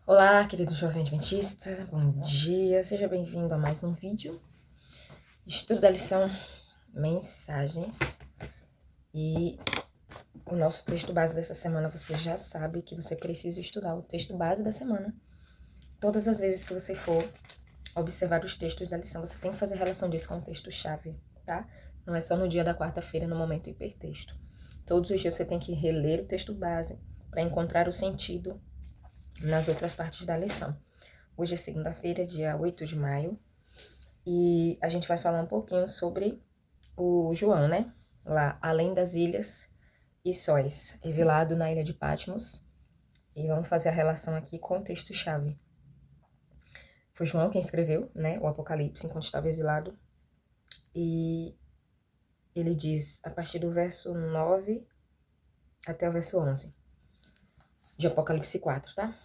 Olá, querido jovem adventista, bom dia, seja bem-vindo a mais um vídeo. Estudo da lição Mensagens. E o nosso texto base dessa semana, você já sabe que você precisa estudar o texto base da semana. Todas as vezes que você for observar os textos da lição, você tem que fazer relação disso com o texto-chave, tá? Não é só no dia da quarta-feira, no momento hipertexto. Todos os dias você tem que reler o texto base para encontrar o sentido nas outras partes da lição. Hoje é segunda-feira, dia 8 de maio, e a gente vai falar um pouquinho sobre o João, né? Lá, além das ilhas e sóis, exilado na ilha de Patmos. E vamos fazer a relação aqui com o texto-chave. Foi João quem escreveu, né, o Apocalipse enquanto estava exilado. E ele diz, a partir do verso 9 até o verso 11, de Apocalipse 4, tá?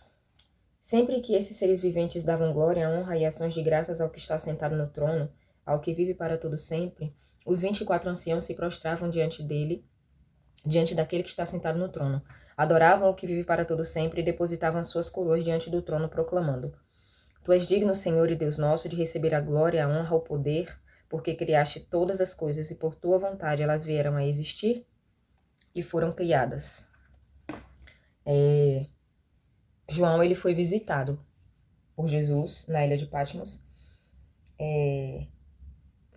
Sempre que esses seres viventes davam glória, honra e ações de graças ao que está sentado no trono, ao que vive para todo sempre, os 24 anciãos se prostravam diante dele, diante daquele que está sentado no trono. Adoravam o que vive para todo sempre e depositavam suas coroas diante do trono, proclamando: Tu és digno, Senhor e Deus nosso, de receber a glória, a honra, o poder, porque criaste todas as coisas e por tua vontade elas vieram a existir e foram criadas. João, ele foi visitado por Jesus na ilha de Patmos,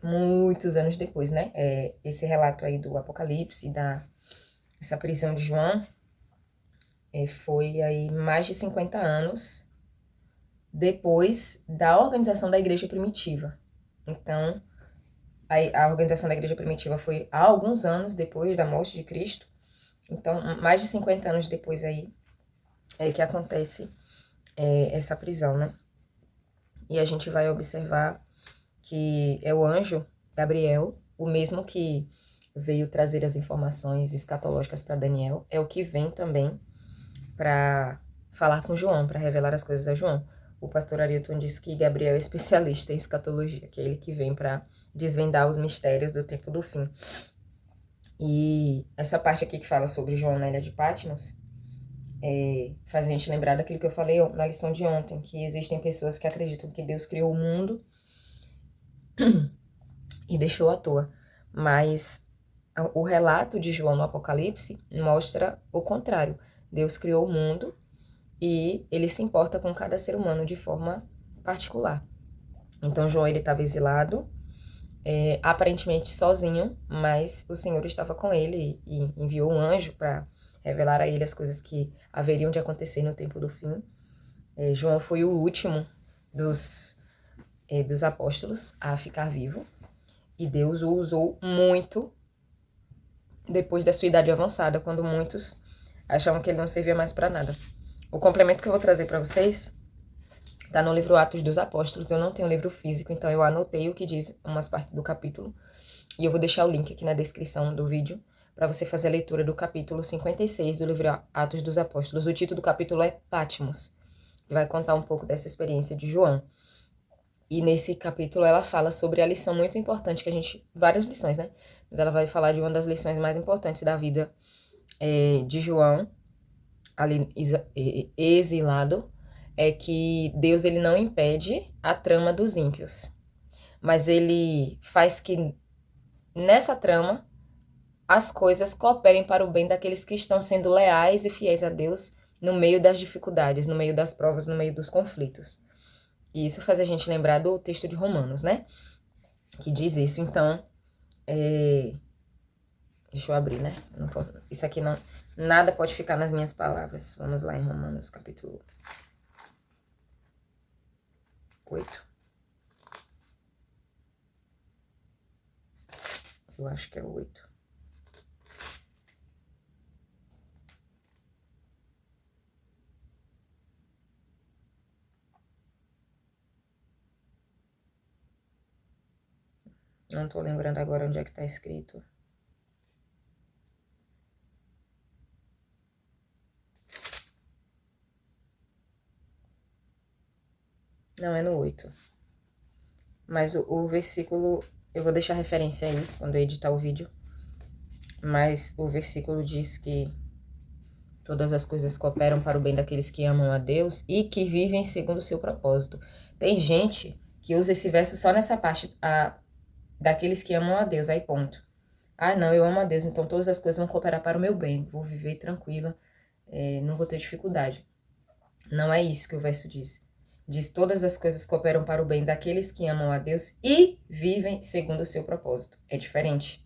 muitos anos depois, né? Esse relato aí do Apocalipse, essa prisão de João, foi aí mais de 50 anos depois da organização da igreja primitiva. Então, a organização da igreja primitiva foi há alguns anos depois da morte de Cristo. Então, mais de 50 anos depois aí é que acontece essa prisão, né? E a gente vai observar que é o anjo Gabriel, o mesmo que veio trazer as informações escatológicas para Daniel, é o que vem também para falar com João, para revelar as coisas a João. O pastor Arilton disse que Gabriel é especialista em escatologia, que é ele que vem para desvendar os mistérios do tempo do fim. E essa parte aqui que fala sobre João na ilha de Patmos faz a gente lembrar daquilo que eu falei na lição de ontem, que existem pessoas que acreditam que Deus criou o mundo e deixou à toa. Mas o relato de João no Apocalipse mostra o contrário. Deus criou o mundo e ele se importa com cada ser humano de forma particular. Então João, ele estava exilado, aparentemente sozinho, mas o Senhor estava com ele e enviou um anjo para revelar a ele as coisas que haveriam de acontecer no tempo do fim. João foi o último dos apóstolos a ficar vivo, e Deus o usou muito depois da sua idade avançada, quando muitos achavam que ele não servia mais para nada. O complemento que eu vou trazer para vocês tá no livro Atos dos Apóstolos. Eu não tenho livro físico, então eu anotei o que diz umas partes do capítulo. E eu vou deixar o link aqui na descrição do vídeo para você fazer a leitura do capítulo 56 do livro Atos dos Apóstolos. O título do capítulo é Patmos, que vai contar um pouco dessa experiência de João. E nesse capítulo ela fala sobre a lição muito importante que a gente... Várias lições, né? Mas ela vai falar de uma das lições mais importantes da vida de João, ali exilado, é que Deus, ele não impede a trama dos ímpios, mas ele faz que nessa trama as coisas cooperem para o bem daqueles que estão sendo leais e fiéis a Deus no meio das dificuldades, no meio das provas, no meio dos conflitos. E isso faz a gente lembrar do texto de Romanos, né? Que diz isso. Então, deixa eu abrir, né? Não posso... Isso aqui não... Nada pode ficar nas minhas palavras. Vamos lá em Romanos, capítulo 8. Eu acho que é o 8. Não tô lembrando agora onde é que tá escrito. Não, é no 8. Mas o versículo... Eu vou deixar a referência aí, quando eu editar o vídeo. Mas o versículo diz que Todas as coisas cooperam para o bem daqueles que amam a Deus e que vivem segundo o seu propósito. Tem gente que usa esse verso só nessa parte, daqueles que amam a Deus, aí ponto. Ah, não, eu amo a Deus, então todas as coisas vão cooperar para o meu bem, vou viver tranquila, não vou ter dificuldade. Não é isso que o verso diz. Diz, todas as coisas cooperam para o bem daqueles que amam a Deus e vivem segundo o seu propósito. É diferente.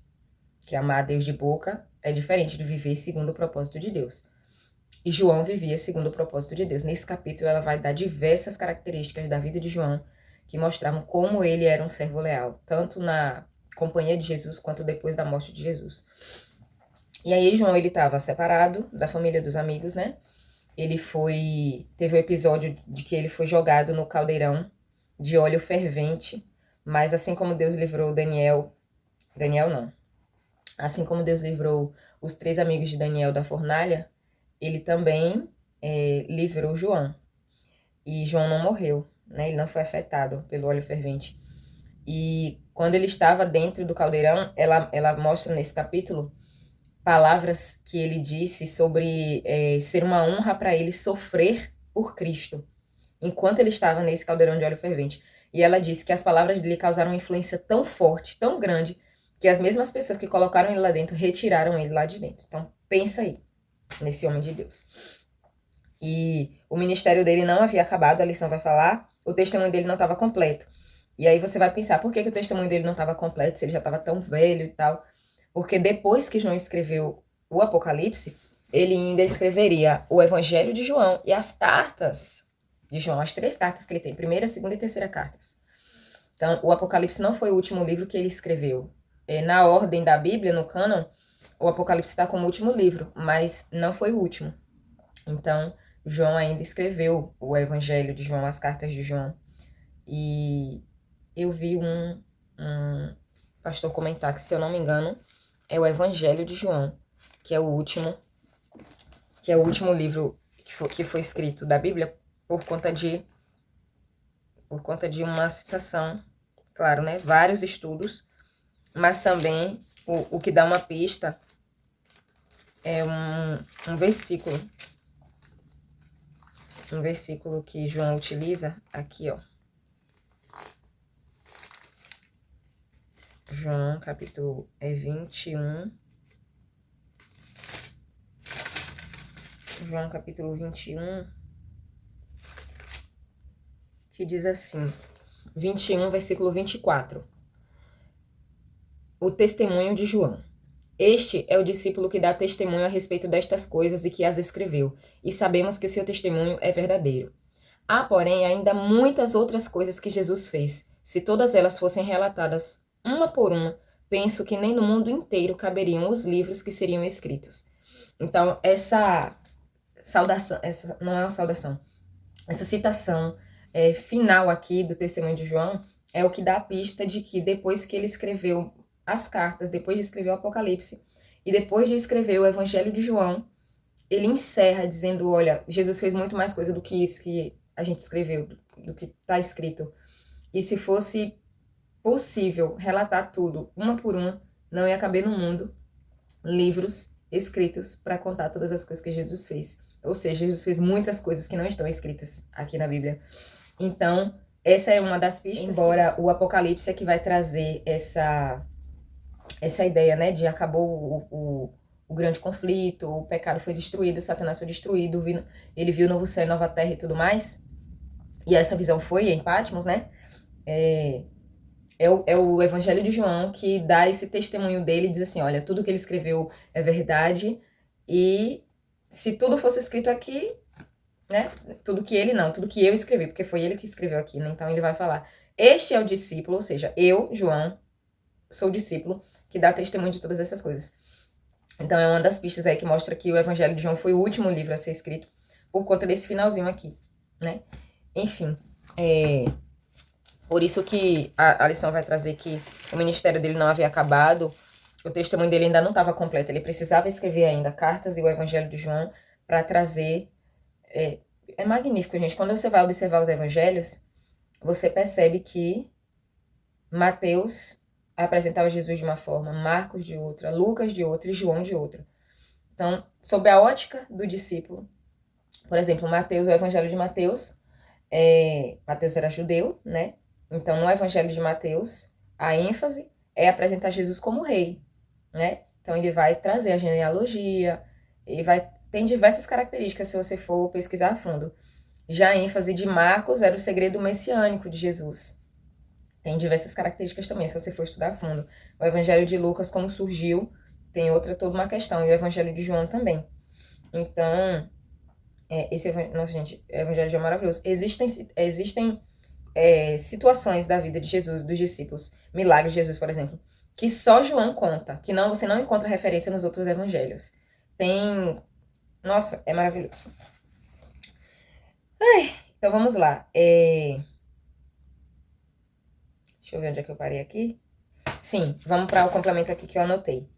Que amar a Deus de boca é diferente de viver segundo o propósito de Deus. E João vivia segundo o propósito de Deus. Nesse capítulo, ela vai dar diversas características da vida de João que mostravam como ele era um servo leal, tanto na companhia de Jesus quanto depois da morte de Jesus. E aí, João, ele estava separado da família dos amigos, né? Teve o episódio de que ele foi jogado no caldeirão de óleo fervente, mas assim como Deus livrou Daniel não. Assim como Deus livrou os 3 amigos de Daniel da fornalha, ele também livrou João. E João não morreu, né? Ele não foi afetado pelo óleo fervente. E quando ele estava dentro do caldeirão, ela mostra nesse capítulo palavras que ele disse sobre ser uma honra para ele sofrer por Cristo, enquanto ele estava nesse caldeirão de óleo fervente. E ela disse que as palavras dele causaram uma influência tão forte, tão grande, que as mesmas pessoas que colocaram ele lá dentro retiraram ele lá de dentro. Então, pensa aí, nesse homem de Deus. E o ministério dele não havia acabado, a lição vai falar, o testemunho dele não estava completo. E aí você vai pensar, por que o testemunho dele não estava completo, se ele já estava tão velho e tal? Porque depois que João escreveu o Apocalipse, ele ainda escreveria o Evangelho de João e as cartas de João, as 3 cartas que ele tem, primeira, segunda e terceira cartas. Então, o Apocalipse não foi o último livro que ele escreveu. Na ordem da Bíblia, no cânon, o Apocalipse está como último livro, mas não foi o último. Então, João ainda escreveu o Evangelho de João, as cartas de João. E eu vi um pastor comentar que, se eu não me engano, é o Evangelho de João, que é o último livro que foi escrito da Bíblia por conta de uma citação, claro, né? Vários estudos, mas também o que dá uma pista é um versículo. Um versículo que João utiliza aqui, ó. João, capítulo 21. João, capítulo 21, que diz assim, 21, versículo 24. O testemunho de João. Este é o discípulo que dá testemunho a respeito destas coisas e que as escreveu, e sabemos que o seu testemunho é verdadeiro. Há, porém, ainda muitas outras coisas que Jesus fez. Se todas elas fossem relatadas uma por uma, penso que nem no mundo inteiro caberiam os livros que seriam escritos. Então, essa saudação, essa não é uma saudação, essa citação final aqui do testemunho de João é o que dá a pista de que depois que ele escreveu as cartas, depois de escrever o Apocalipse e depois de escrever o Evangelho de João, ele encerra dizendo, olha, Jesus fez muito mais coisa do que isso que a gente escreveu, do que está escrito. E se fosse possível relatar tudo, uma por uma, não ia caber no mundo livros escritos para contar todas as coisas que Jesus fez. Ou seja, Jesus fez muitas coisas que não estão escritas aqui na Bíblia. Então, essa é uma das pistas. Embora o Apocalipse é que vai trazer essa ideia, né, de acabou o grande conflito, o pecado foi destruído, Satanás foi destruído, ele viu o novo céu e nova terra e tudo mais. E essa visão foi em Patmos, né? É o Evangelho de João que dá esse testemunho dele e diz assim, olha, tudo que ele escreveu é verdade e se tudo fosse escrito aqui, né, tudo que eu escrevi, porque foi ele que escreveu aqui, né, então ele vai falar, este é o discípulo, ou seja, eu, João, sou o discípulo que dá testemunho de todas essas coisas. Então é uma das pistas aí que mostra que o Evangelho de João foi o último livro a ser escrito por conta desse finalzinho aqui, né. Enfim, por isso que a lição vai trazer que o ministério dele não havia acabado, o testemunho dele ainda não estava completo, ele precisava escrever ainda cartas e o Evangelho de João para trazer... É magnífico, gente. Quando você vai observar os evangelhos, você percebe que Mateus apresentava Jesus de uma forma, Marcos de outra, Lucas de outra e João de outra. Então, sob a ótica do discípulo, por exemplo, Mateus, o Evangelho de Mateus, Mateus era judeu, né? Então, no Evangelho de Mateus, a ênfase é apresentar Jesus como rei, né? Então, ele vai trazer a genealogia, tem diversas características se você for pesquisar a fundo. Já a ênfase de Marcos era o segredo messiânico de Jesus. Tem diversas características também, se você for estudar a fundo. O Evangelho de Lucas, como surgiu, tem toda uma questão. E o Evangelho de João também. Então, nossa, gente, o Evangelho de João é maravilhoso. Existem situações da vida de Jesus, dos discípulos, milagres de Jesus, por exemplo, que só João conta, que você não encontra referência nos outros evangelhos. Nossa, é maravilhoso. Então vamos lá. Deixa eu ver onde é que eu parei aqui. Sim, vamos para o complemento aqui que eu anotei.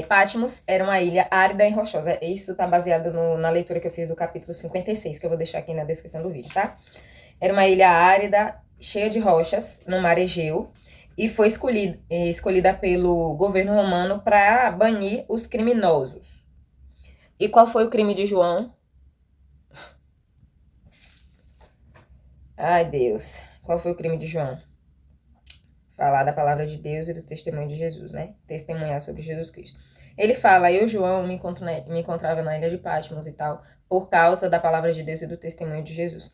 Patmos era uma ilha árida e rochosa. Isso está baseado na leitura que eu fiz do capítulo 56, que eu vou deixar aqui na descrição do vídeo, tá? Era uma ilha árida, cheia de rochas, no mar Egeu, e foi escolhida pelo governo romano para banir os criminosos. E qual foi o crime de João? Ai, Deus. Qual foi o crime de João? Falar da palavra de Deus e do testemunho de Jesus, né? Testemunhar sobre Jesus Cristo. Ele fala, eu, João, me encontrava na ilha de Patmos e tal, por causa da palavra de Deus e do testemunho de Jesus.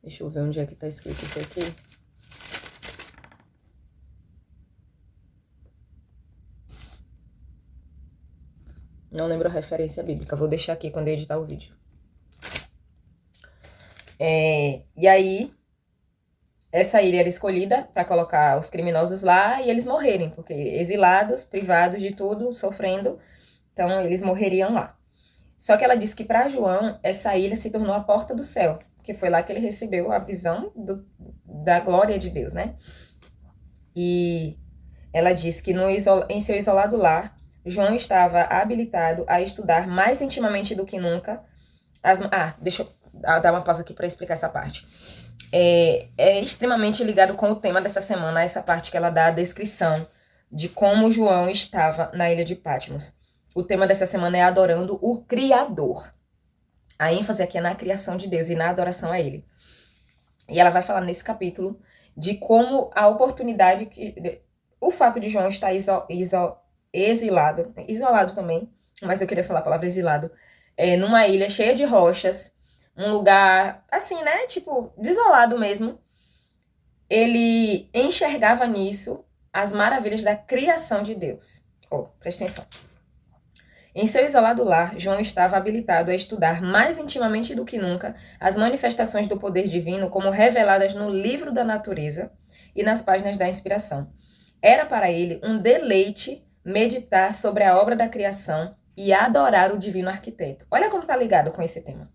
Deixa eu ver onde é que tá escrito isso aqui. Não lembro a referência bíblica, vou deixar aqui quando eu editar o vídeo. E aí, essa ilha era escolhida para colocar os criminosos lá e eles morrerem, porque exilados, privados de tudo, sofrendo, então eles morreriam lá. Só que ela diz que para João, essa ilha se tornou a porta do céu, que foi lá que ele recebeu a visão da glória de Deus, né? E ela diz que em seu isolado lar, João estava habilitado a estudar mais intimamente do que nunca deixa eu dar uma pausa aqui para explicar essa parte. É extremamente ligado com o tema dessa semana, essa parte que ela dá a descrição de como João estava na ilha de Patmos. O tema dessa semana é adorando o Criador. A ênfase aqui é na criação de Deus e na adoração a Ele. E ela vai falar nesse capítulo de como a oportunidade, o fato de João estar isolado também, mas eu queria falar a palavra exilado, numa ilha cheia de rochas, um lugar assim, né, tipo, desolado mesmo. Ele enxergava nisso as maravilhas da criação de Deus. Presta atenção. Em seu isolado lar, João estava habilitado a estudar mais intimamente do que nunca as manifestações do poder divino como reveladas no livro da natureza e nas páginas da inspiração. Era para ele um deleite meditar sobre a obra da criação e adorar o divino arquiteto. Olha como está ligado com esse tema.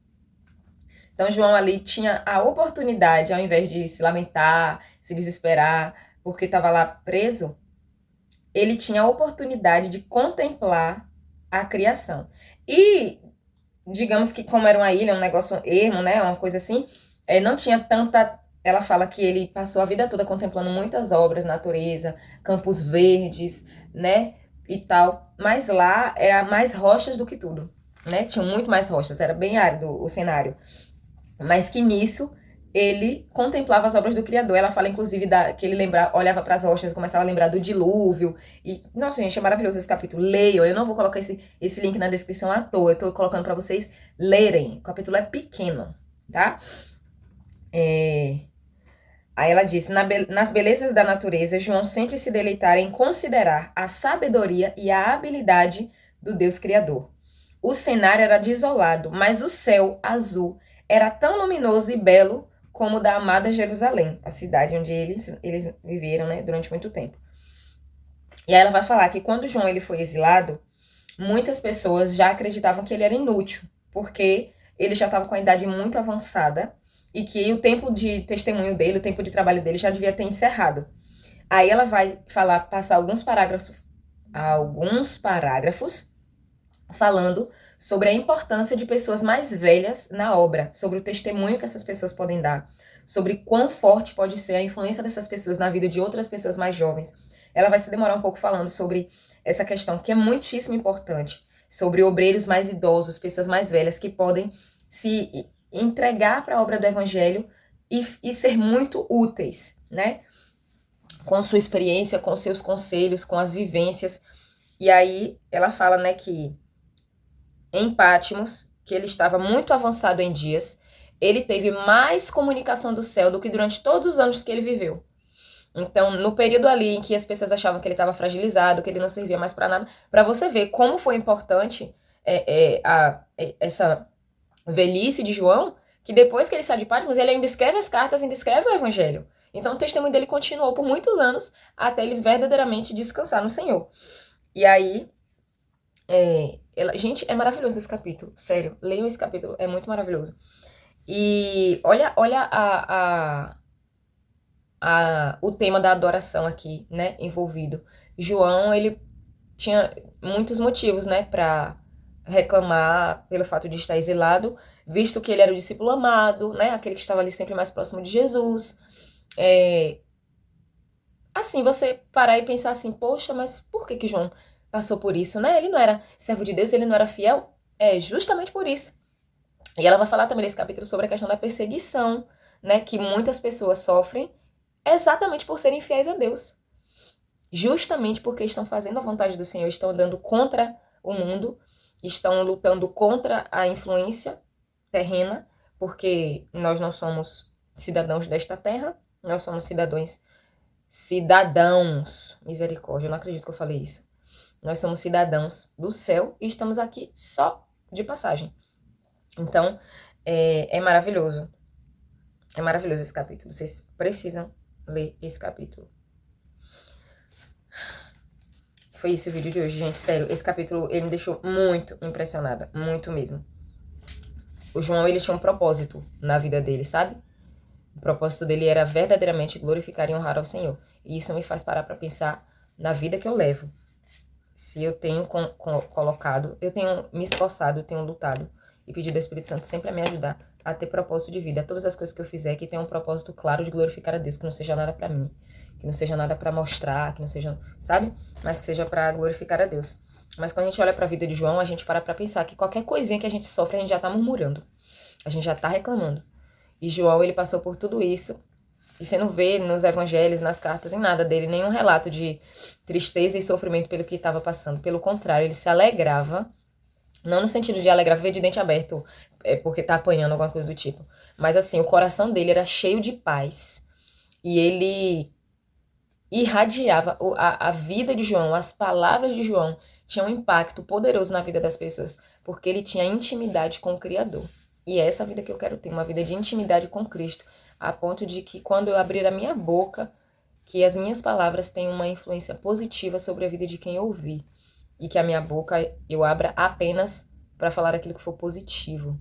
Então, João ali tinha a oportunidade, ao invés de se lamentar, se desesperar, porque estava lá preso, ele tinha a oportunidade de contemplar a criação. E, digamos que como era uma ilha, um negócio ermo, né, uma coisa assim, não tinha tanta... Ela fala que ele passou a vida toda contemplando muitas obras, natureza, campos verdes, né, e tal. Mas lá era mais rochas do que tudo, né? Tinha muito mais rochas, era bem árido o cenário. Mas que nisso ele contemplava as obras do Criador. Ela fala, inclusive, que ele olhava para as rochas e começava a lembrar do dilúvio. E, nossa, gente, é maravilhoso esse capítulo. Leiam, eu não vou colocar esse link na descrição à toa. Eu tô colocando para vocês lerem. O capítulo é pequeno, tá? Aí ela disse, nas belezas da natureza, João sempre se deleitara em considerar a sabedoria e a habilidade do Deus Criador. O cenário era desolado, mas o céu azul era tão luminoso e belo como o da amada Jerusalém, a cidade onde eles viveram, né, durante muito tempo. E aí ela vai falar que quando João ele foi exilado, muitas pessoas já acreditavam que ele era inútil, porque ele já estava com a idade muito avançada e que o tempo de testemunho dele, o tempo de trabalho dele já devia ter encerrado. Aí ela vai passar alguns parágrafos falando sobre a importância de pessoas mais velhas na obra, sobre o testemunho que essas pessoas podem dar, sobre quão forte pode ser a influência dessas pessoas na vida de outras pessoas mais jovens. Ela vai se demorar um pouco falando sobre essa questão, que é muitíssimo importante. sobre obreiros mais idosos, pessoas mais velhas que podem se entregar para a obra do evangelho e ser muito úteis, né? Com sua experiência, com seus conselhos, com as vivências. E aí ela fala, né, que em Patmos, que ele estava muito avançado em dias, ele teve mais comunicação do céu do que durante todos os anos que ele viveu. Então, no período ali em que as pessoas achavam que ele estava fragilizado, que ele não servia mais para nada, para você ver como foi importante essa velhice de João, que depois que ele sai de Patmos, ele ainda escreve as cartas, ainda escreve o evangelho. Então, o testemunho dele continuou por muitos anos, até ele verdadeiramente descansar no Senhor. E aí, gente, é maravilhoso esse capítulo, sério, leiam esse capítulo, é muito maravilhoso. E olha o tema da adoração aqui, né, envolvido. João, ele tinha muitos motivos, né, para reclamar pelo fato de estar exilado, visto que ele era o discípulo amado, né, aquele que estava ali sempre mais próximo de Jesus. Assim, você parar e pensar assim, poxa, mas por que João passou por isso, né? Ele não era servo de Deus, ele não era fiel? É justamente por isso. E ela vai falar também nesse capítulo sobre a questão da perseguição, né, que muitas pessoas sofrem exatamente por serem fiéis a Deus. Justamente porque estão fazendo a vontade do Senhor, estão andando contra o mundo, estão lutando contra a influência terrena, porque nós não somos cidadãos desta terra, nós somos cidadãos, misericórdia, eu não acredito que eu falei isso. Nós somos cidadãos do céu e estamos aqui só de passagem. Então, é maravilhoso. É maravilhoso esse capítulo. Vocês precisam ler esse capítulo. Foi isso o vídeo de hoje, gente. Sério, esse capítulo, ele me deixou muito impressionada. Muito mesmo. O João, ele tinha um propósito na vida dele, sabe? O propósito dele era verdadeiramente glorificar e honrar ao Senhor. E isso me faz parar pra pensar na vida que eu levo. Se eu tenho colocado, eu tenho me esforçado, eu tenho lutado e pedido ao Espírito Santo sempre a me ajudar a ter propósito de vida. Todas as coisas que eu fizer que tenham um propósito claro de glorificar a Deus, que não seja nada pra mim, que não seja nada pra mostrar, que não seja, sabe? Mas que seja pra glorificar a Deus. Mas quando a gente olha pra vida de João, a gente para pra pensar que qualquer coisinha que a gente sofre, a gente já tá murmurando. A gente já tá reclamando. E João, ele passou por tudo isso. E você não vê nos evangelhos, nas cartas, em nada dele, nenhum relato de tristeza e sofrimento pelo que estava passando. Pelo contrário, ele se alegrava, não no sentido de alegrar, ver de dente aberto, porque tá apanhando alguma coisa do tipo. Mas assim, o coração dele era cheio de paz. E ele irradiava a vida de João, as palavras de João tinham um impacto poderoso na vida das pessoas, porque ele tinha intimidade com o Criador. E é essa vida que eu quero ter, uma vida de intimidade com Cristo, a ponto de que quando eu abrir a minha boca, que as minhas palavras tenham uma influência positiva sobre a vida de quem ouvir. E que a minha boca eu abra apenas para falar aquilo que for positivo.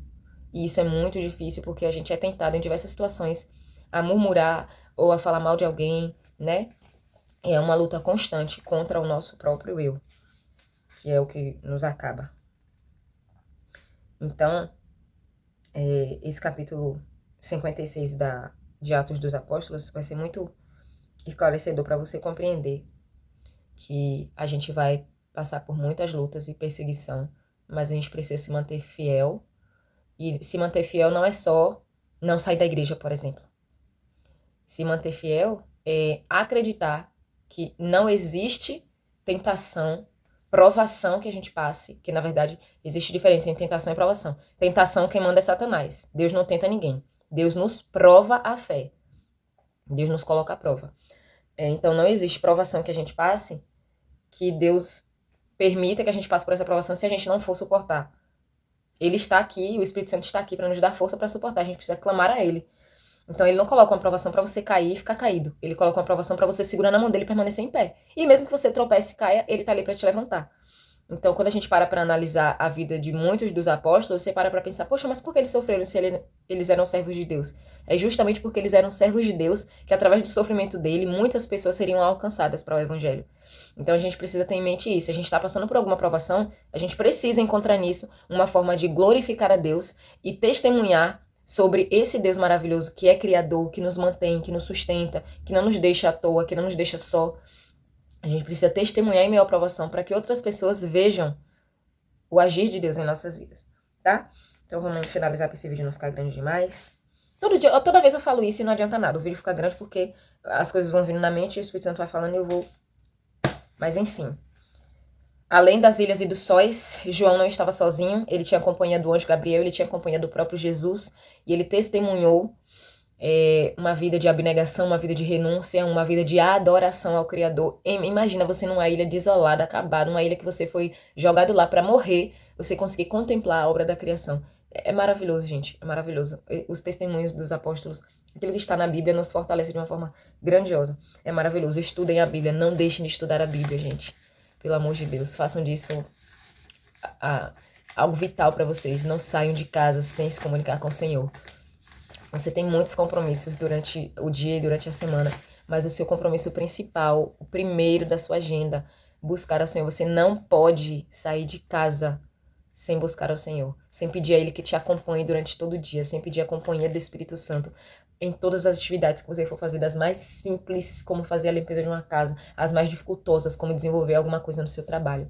E isso é muito difícil porque a gente é tentado em diversas situações a murmurar ou a falar mal de alguém, né? É uma luta constante contra o nosso próprio eu, que é o que nos acaba. Então, esse capítulo 56 de Atos dos Apóstolos vai ser muito esclarecedor para você compreender que a gente vai passar por muitas lutas e perseguição, mas a gente precisa se manter fiel. E se manter fiel não é só não sair da igreja, por exemplo. Se manter fiel é acreditar que não existe tentação, provação que a gente passe, que na verdade existe diferença entre tentação e provação. Tentação quem manda é Satanás. Deus não tenta ninguém. Deus nos prova a fé. Deus nos coloca à prova. Então não existe provação que a gente passe que Deus permita que a gente passe por essa provação se a gente não for suportar. Ele está aqui, o Espírito Santo está aqui para nos dar força para suportar. A gente precisa clamar a Ele. Então ele não coloca uma provação para você cair e ficar caído. Ele coloca uma provação para você segurar na mão dele e permanecer em pé. E mesmo que você tropece e caia, ele tá ali para te levantar. Então quando a gente para analisar a vida de muitos dos apóstolos, você para pensar, poxa, mas por que eles sofreram se eles eram servos de Deus? É justamente porque eles eram servos de Deus que através do sofrimento dele, muitas pessoas seriam alcançadas para o evangelho. Então a gente precisa ter em mente isso. Se a gente está passando por alguma provação, a gente precisa encontrar nisso uma forma de glorificar a Deus e testemunhar sobre esse Deus maravilhoso que é criador, que nos mantém, que nos sustenta, que não nos deixa à toa, que não nos deixa só. A gente precisa testemunhar em meio à provação para que outras pessoas vejam o agir de Deus em nossas vidas, tá? Então vamos finalizar para esse vídeo não ficar grande demais. Toda vez eu falo isso e não adianta nada. O vídeo fica grande porque as coisas vão vindo na mente e o Espírito Santo vai falando e eu vou... Mas enfim. Além das ilhas e dos sóis, João não estava sozinho. Ele tinha a companhia do anjo Gabriel, ele tinha a companhia do próprio Jesus. E ele testemunhou uma vida de abnegação, uma vida de renúncia, uma vida de adoração ao Criador. Imagina você numa ilha desolada, acabada, uma ilha que você foi jogado lá para morrer, você conseguir contemplar a obra da criação. É maravilhoso, gente, é maravilhoso. Os testemunhos dos apóstolos, aquilo que está na Bíblia, nos fortalece de uma forma grandiosa. É maravilhoso. Estudem a Bíblia, não deixem de estudar a Bíblia, gente. Pelo amor de Deus, façam disso algo vital para vocês. Não saiam de casa sem se comunicar com o Senhor. Você tem muitos compromissos durante o dia e durante a semana, mas o seu compromisso principal, o primeiro da sua agenda, buscar ao Senhor. Você não pode sair de casa sem buscar ao Senhor, sem pedir a Ele que te acompanhe durante todo o dia, sem pedir a companhia do Espírito Santo em todas as atividades que você for fazer, das mais simples, como fazer a limpeza de uma casa, as mais dificultosas, como desenvolver alguma coisa no seu trabalho.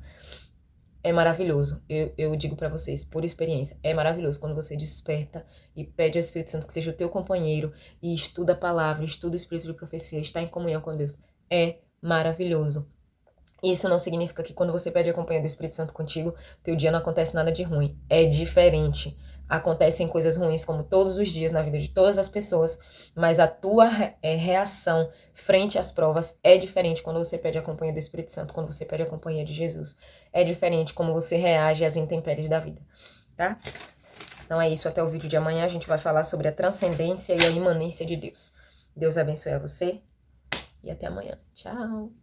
É maravilhoso, eu digo pra vocês, por experiência, é maravilhoso quando você desperta e pede ao Espírito Santo que seja o teu companheiro e estuda a palavra, estuda o Espírito de profecia, está em comunhão com Deus. É maravilhoso. Isso não significa que quando você pede a companhia do Espírito Santo contigo, teu dia não acontece nada de ruim. É diferente. Acontecem coisas ruins como todos os dias na vida de todas as pessoas, mas a tua reação frente às provas é diferente quando você pede a companhia do Espírito Santo, quando você pede a companhia de Jesus. É diferente como você reage às intempéries da vida, tá? Então é isso, até o vídeo de amanhã a gente vai falar sobre a transcendência e a imanência de Deus. Deus abençoe a você e até amanhã. Tchau!